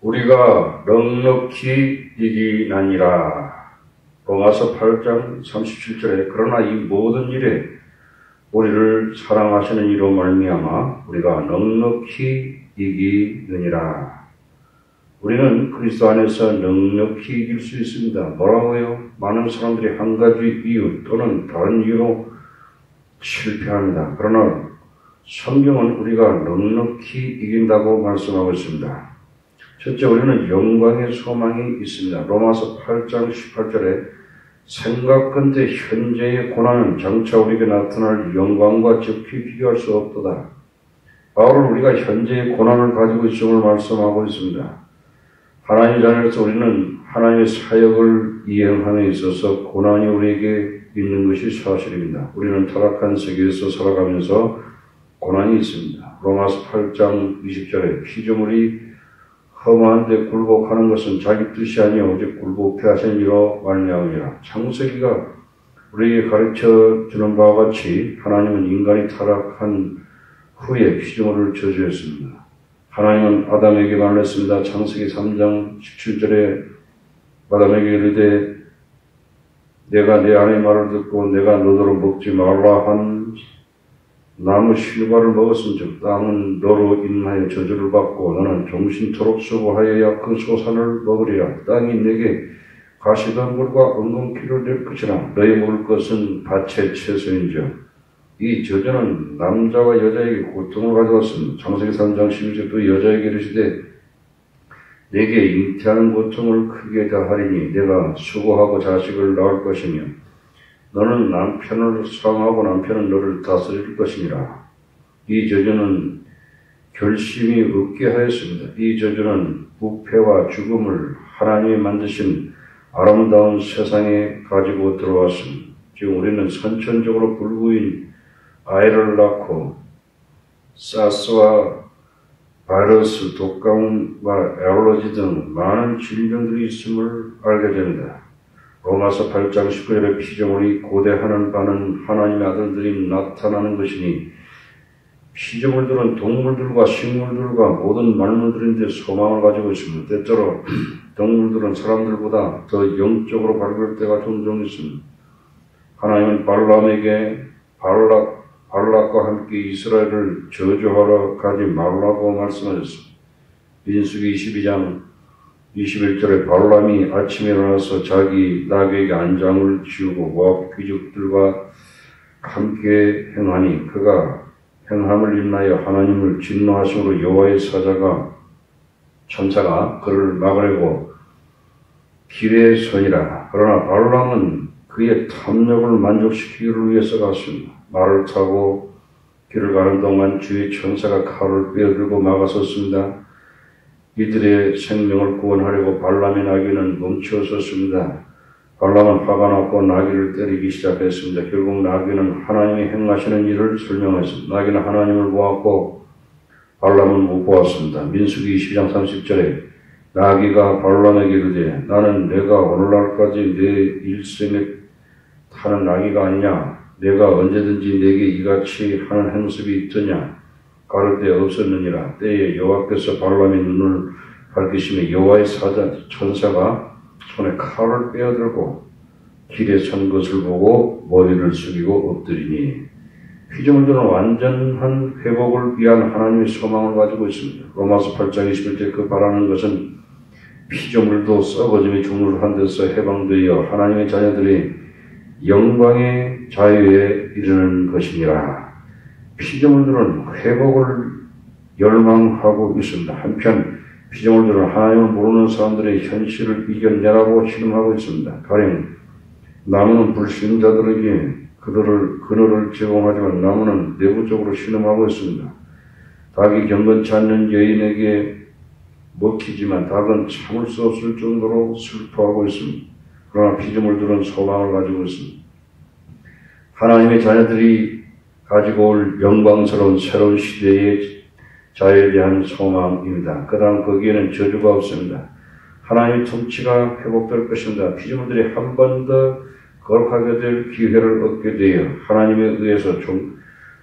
우리가 넉넉히 이기나니라. 로마서 8장 37절에 그러나 이 모든 일에 우리를 사랑하시는 이로 말미암아 우리가 넉넉히 이기느니라. 우리는 그리스도 안에서 넉넉히 이길 수 있습니다. 뭐라고요? 많은 사람들이 한 가지 이유 또는 다른 이유로 실패합니다. 그러나 성경은 우리가 넉넉히 이긴다고 말씀하고 있습니다. 첫째, 우리는 영광의 소망이 있습니다. 로마서 8장 18절에 생각건대 현재의 고난은 장차 우리에게 나타날 영광과 적히 비교할 수 없도다. 바울은 우리가 현재의 고난을 가지고 있음을 말씀하고 있습니다. 하나님의 자녀로서 우리는 하나님의 사역을 이행함에 있어서 고난이 우리에게 있는 것이 사실입니다. 우리는 타락한 세계에서 살아가면서 고난이 있습니다. 로마서 8장 20절에 피조물이 험한데 굴복하는 것은 자기 뜻이 아니요 오직 굴복해 하신 이로 말미암으니라. 창세기가 우리에게 가르쳐 주는 바와 같이 하나님은 인간이 타락한 후에 피조물을 저주했습니다. 하나님은 아담에게 말했습니다. 창세기 3장 17절에 아담에게 이르되 내가 내 아내의 말을 듣고 내가 너더러 먹지 말라 한 나무 실과를 먹었은즉 땅은 너로 인하여 저주를 받고 너는 종신토록 수고하여야 그 소산을 먹으리라. 땅이 내게 가시덤불과 엉겅퀴를 낼 것이라. 너희 먹을 것은 밭의 채소인즉 이 저주는 남자와 여자에게 고통을 가져왔습니다. 창세기 3장 12절도 여자에게 이르시되 내게 잉태하는 고통을 크게 다하리니 내가 수고하고 자식을 낳을 것이며 너는 남편을 사랑하고 남편은 너를 다스릴 것이니라. 이 저주는 결심이 없게 하였습니다. 이 저주는 부패와 죽음을 하나님이 만드신 아름다운 세상에 가지고 들어왔습니다. 지금 우리는 선천적으로 불구인 아이를 낳고 사스와 바이러스, 독감과 에올로지 등 많은 질병들이 있음을 알게 됩니다. 로마서 8장 19절에 피조물이 고대하는 바는 하나님의 아들들이 나타나는 것이니 피조물들은 동물들과 식물들과 모든 만물들인데 소망을 가지고 있습니다. 때때로 동물들은 사람들보다 더 영적으로 밝을 때가 종종 있습니다. 하나님은 발람에게 발락과 함께 이스라엘을 저주하러 가지 말라고 말씀하셨습니다. 민수기 22장 21절에 발람이 아침에 일어나서 자기 나귀에게 안장을 지우고 모압 귀족들과 함께 행하니 그가 행함을 인하여 하나님을 진노하심으로 여호와의 천사가 그를 막으려고 길에 서니라. 그러나 발람은 그의 탐욕을 만족시키기를 위해서 갔습니다. 말을 타고 길을 가는 동안 주의 천사가 칼을 빼어들고 막아섰습니다. 이들의 생명을 구원하려고 발람의 나귀는 멈추었습니다. 발람은 화가 났고 나귀를 때리기 시작했습니다. 결국 나귀는 하나님이 행하시는 일을 설명했습니다. 나귀는 하나님을 보았고 발람은 못 보았습니다. 민수기 22장 30절에 나귀가 발람에게 이르되 나는 내가 오늘날까지 내 일생에 타는 나귀가 아니냐? 내가 언제든지 내게 이같이 하는 행습이 있더냐? 가를 데 없었느니라. 때에 여호와께서 발람의 눈을 밝히시며 여호와의 천사가 손에 칼을 빼어들고 길에 선 것을 보고 머리를 숙이고 엎드리니 피조물들은 완전한 회복을 위한 하나님의 소망을 가지고 있습니다. 로마서 8장 21절 그 바라는 것은 피조물도 썩어짐의 종류한 데서 해방되어 하나님의 자녀들이 영광의 자유에 이르는 것이니라. 피조물들은 회복을 열망하고 있습니다. 한편 피조물들은 하나님을 모르는 사람들의 현실을 이겨내라고 신음하고 있습니다. 가령 나무는 불신자들에게 그늘을 제공하지만 나무는 내부적으로 신음하고 있습니다. 닭이 경건치 않는 여인에게 먹히지만 닭은 참을 수 없을 정도로 슬퍼하고 있습니다. 그러나 피조물들은 소망을 가지고 있습니다. 하나님의 자녀들이 가지고 올 영광스러운 새로운 시대의 자유에 대한 소망입니다. 그다음 거기에는 저주가 없습니다. 하나님의 통치가 회복될 것입니다. 피조물들이 한 번 더 거룩하게 될 기회를 얻게 되어 하나님에 의해서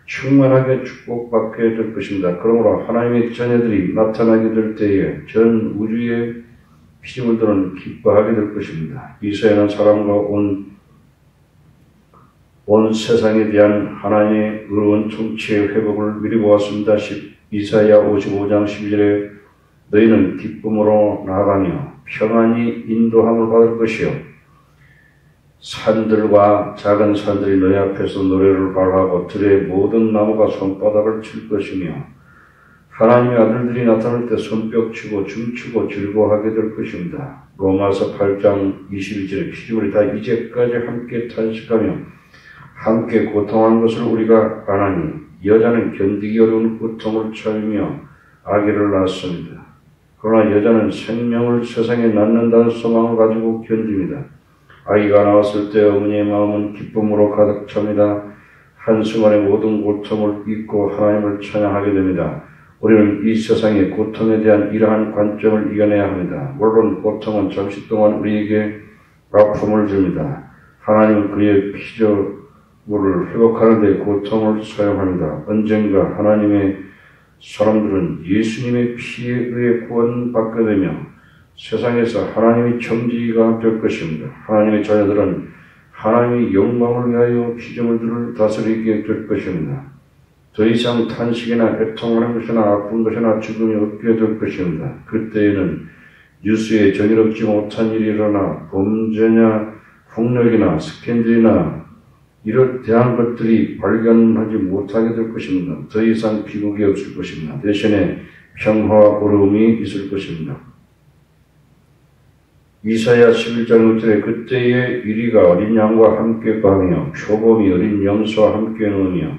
충만하게 축복받게 될 것입니다. 그러므로 하나님의 자녀들이 나타나게 될 때에 전 우주의 피조물들은 기뻐하게 될 것입니다. 이사야는 사람과 온 세상에 대한 하나님의 의로운 통치의 회복을 미리 보았습니다. 이사야 55장 12절에 너희는 기쁨으로 나아가며 평안히 인도함을 받을 것이요 산들과 작은 산들이 너희 앞에서 노래를 발하고 들의 모든 나무가 손바닥을 칠 것이며 하나님의 아들들이 나타날 때 손뼉 치고 춤추고 즐거워하게 될 것입니다. 로마서 8장 22절에 피조물이 다 이제까지 함께 탄식하며 함께 고통한 것을 우리가 아나니 여자는 견디기 어려운 고통을 참으며 아기를 낳았습니다. 그러나 여자는 생명을 세상에 낳는다는 소망을 가지고 견딥니다. 아기가 나왔을 때 어머니의 마음은 기쁨으로 가득 찹니다. 한순간의 모든 고통을 잊고 하나님을 찬양하게 됩니다. 우리는 이 세상의 고통에 대한 이러한 관점을 이겨내야 합니다. 물론 고통은 잠시 동안 우리에게 아픔을 줍니다. 하나님은 그의 피조물을 회복하는 데 고통을 사용합니다. 언젠가 하나님의 사람들은 예수님의 피에 의해 구원받게 되며 세상에서 하나님의 정지가 될 것입니다. 하나님의 자녀들은 하나님의 영광을 위하여 피조물들을 다스리게 될 것입니다. 더 이상 탄식이나 애통하는 것이나 아픈 것이나 죽음이 없게 될 것입니다. 그때에는 뉴스에 정의롭지 못한 일이 일어나 범죄나 폭력이나 스캔들이나 이런 대한 것들이 발견하지 못하게 될 것입니다. 더 이상 비극이 없을 것입니다. 대신에 평화와 어려움이 있을 것입니다. 이사야 11장 6절에 그때의 이리가 어린 양과 함께 가며 표범이 어린 염소와 함께 노며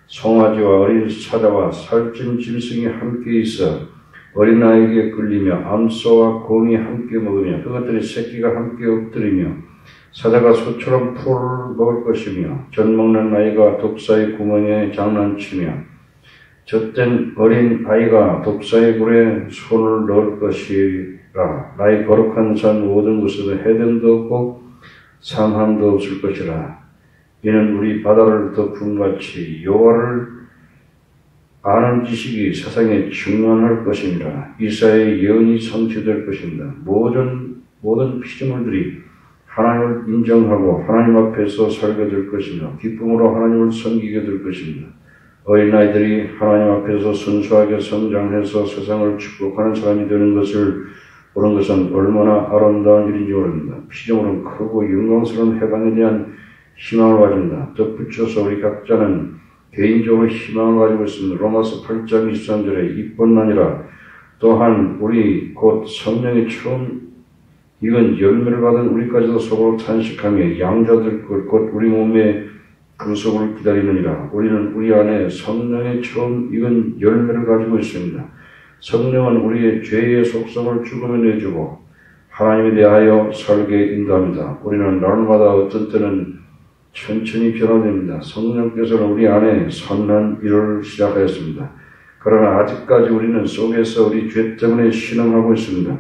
송아지와 어린 사자와 살찐 짐승이 함께 있어 어린아이에게 끌리며 암소와 곰이 함께 먹으며 그것들의 새끼가 함께 엎드리며 사자가 소처럼 풀을 먹을 것이며 젖 먹는 아이가 독사의 구멍에 장난치며 젖된 어린 아이가 독사의 굴에 손을 넣을 것이라. 나의 거룩한 산 모든 곳에도 해변도 없고 상함도 없을 것이라. 이는 우리 바다를 덮은 같이 여호와를 아는 지식이 세상에 충만할 것입니다. 이사야의 예언이 성취될 것입니다. 모든 피조물들이 하나님을 인정하고 하나님 앞에서 살게 될 것입니다. 기쁨으로 하나님을 섬기게 될 것입니다. 어린아이들이 하나님 앞에서 순수하게 성장해서 세상을 축복하는 사람이 되는 것을 보는 것은 얼마나 아름다운 일인지 모릅니다. 피조물은 크고 영광스러운 해방에 대한 희망을 가진다. 덧붙여서 우리 각자는 개인적으로 희망을 가지고 있습니다. 로마서 8장 23절에 이뿐 아니라 또한 우리 곧 성령의 처음 이건 열매를 받은 우리까지도 속으로 탄식하며 양자될 것 곧 우리 몸의 구속을 기다리느니라. 우리는 우리 안에 성령의 처음 익은 열매를 가지고 있습니다. 성령은 우리의 죄의 속성을 죽음에 내주고 하나님에 대하여 살게 인도합니다. 우리는 날마다 어떤 때는 천천히 변화됩니다. 성령께서는 우리 안에 선한 일을 시작하였습니다. 그러나 아직까지 우리는 속에서 우리 죄 때문에 신음하고 있습니다.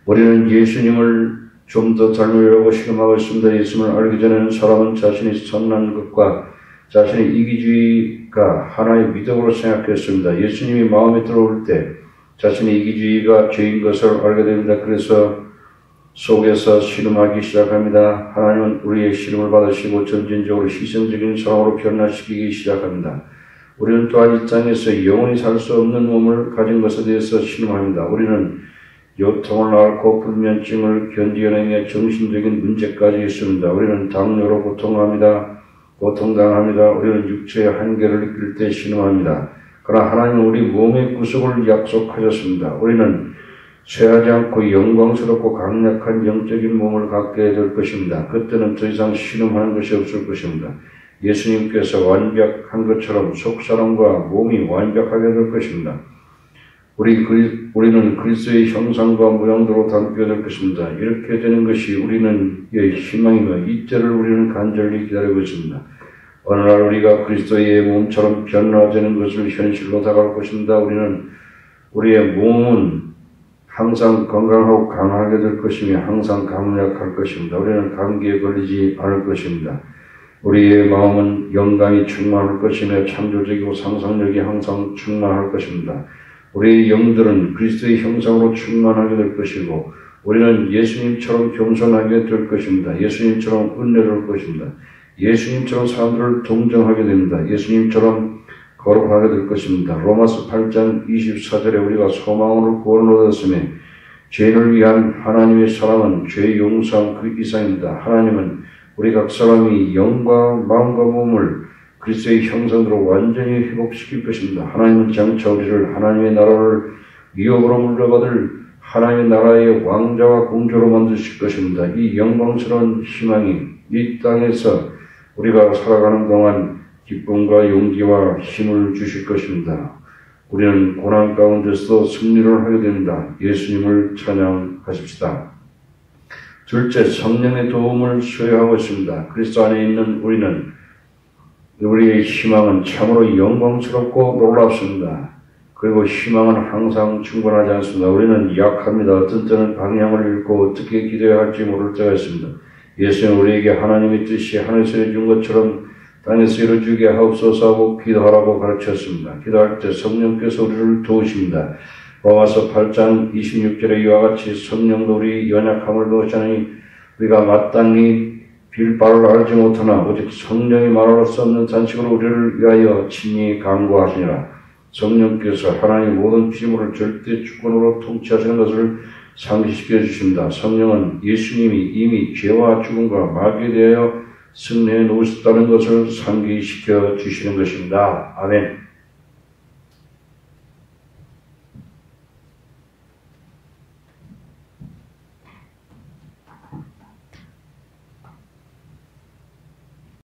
우리는 예수님을 좀 더 닮으려고 신음하고 있습니다. 예수님을 알기 전에는 사람은 자신이 선한 것과 자신의 이기주의가 하나의 미덕으로 생각했습니다. 예수님이 마음에 들어올 때 자신의 이기주의가 죄인 것을 알게 됩니다. 그래서 속에서 신음하기 시작합니다. 하나님은 우리의 신음을 받으시고 점진적으로 희생적인 사람으로 변화시키기 시작합니다. 우리는 또한 이 땅에서 영원히 살 수 없는 몸을 가진 것에 대해서 신음합니다. 우리는 요통을 앓고 불면증을 견디어내며 정신적인 문제까지 있습니다. 우리는 당뇨로 고통합니다. 고통당합니다. 우리는 육체의 한계를 느낄 때 신음합니다. 그러나 하나님은 우리 몸의 구속을 약속하셨습니다. 우리는 쇠하지 않고 영광스럽고 강력한 영적인 몸을 갖게 될 것입니다. 그때는 더 이상 신음하는 것이 없을 것입니다. 예수님께서 완벽한 것처럼 속사람과 몸이 완벽하게 될 것입니다. 우리는 그리스도의 형상과 모양대로 담게 될 것입니다. 이렇게 되는 것이 우리는 희망이며 이때를 우리는 간절히 기다리고 있습니다. 어느 날 우리가 그리스도의 몸처럼 변화되는 것을 현실로 다가갈 것입니다. 우리의 몸은 항상 건강하고 강하게 될 것이며 항상 강력할 것입니다. 우리는 감기에 걸리지 않을 것입니다. 우리의 마음은 영감이 충만할 것이며 창조적이고 상상력이 항상 충만할 것입니다. 우리의 영들은 그리스도의 형상으로 충만하게 될 것이고 우리는 예수님처럼 겸손하게 될 것입니다. 예수님처럼 은혜로울 것입니다. 예수님처럼 사람들을 동정하게 됩니다. 예수님처럼 거룩하게 될 것입니다. 로마서 8장 24절에 우리가 소망으로 구원을 얻었으며 죄인을 위한 하나님의 사랑은 죄의 용서함 그 이상입니다. 하나님은 우리 각 사람이 영과 마음과 몸을 그리스도의 형상으로 완전히 회복시킬 것입니다. 하나님은 장차 우리를 하나님의 나라를 위협으로 물려받을 하나님의 나라의 왕자와 공주로 만드실 것입니다. 이 영광스러운 희망이 이 땅에서 우리가 살아가는 동안 기쁨과 용기와 힘을 주실 것입니다. 우리는 고난 가운데서도 승리를 하게 됩니다. 예수님을 찬양하십시다. 둘째, 성령의 도움을 수여하고 있습니다. 그리스도 안에 있는 우리의 희망은 참으로 영광스럽고 놀랍습니다. 그리고 희망은 항상 충분하지 않습니다. 우리는 약합니다. 어떤 때는 방향을 잃고 어떻게 기도해야 할지 모를 때가 있습니다. 예수는 우리에게 하나님의 뜻이 하늘에서 이룬 것처럼 땅에서 이루어지게 하옵소서 하고 기도하라고 가르쳤습니다. 기도할 때 성령께서 우리를 도우십니다. 로마서 8장 26절에 이와 같이 성령도 우리 연약함을 도우시니 우리가 마땅히 빌 바를 알지 못하나 오직 성령이 말할 수 없는 잔식으로 우리를 위하여 친히 간구하시니라. 성령께서 하나님의 모든 피조물을 절대 주권으로 통치하시는 것을 상기시켜 주십니다. 성령은 예수님이 이미 죄와 죽음과 마귀에 대하여 승리해 놓으셨다는 것을 상기시켜 주시는 것입니다. 아멘.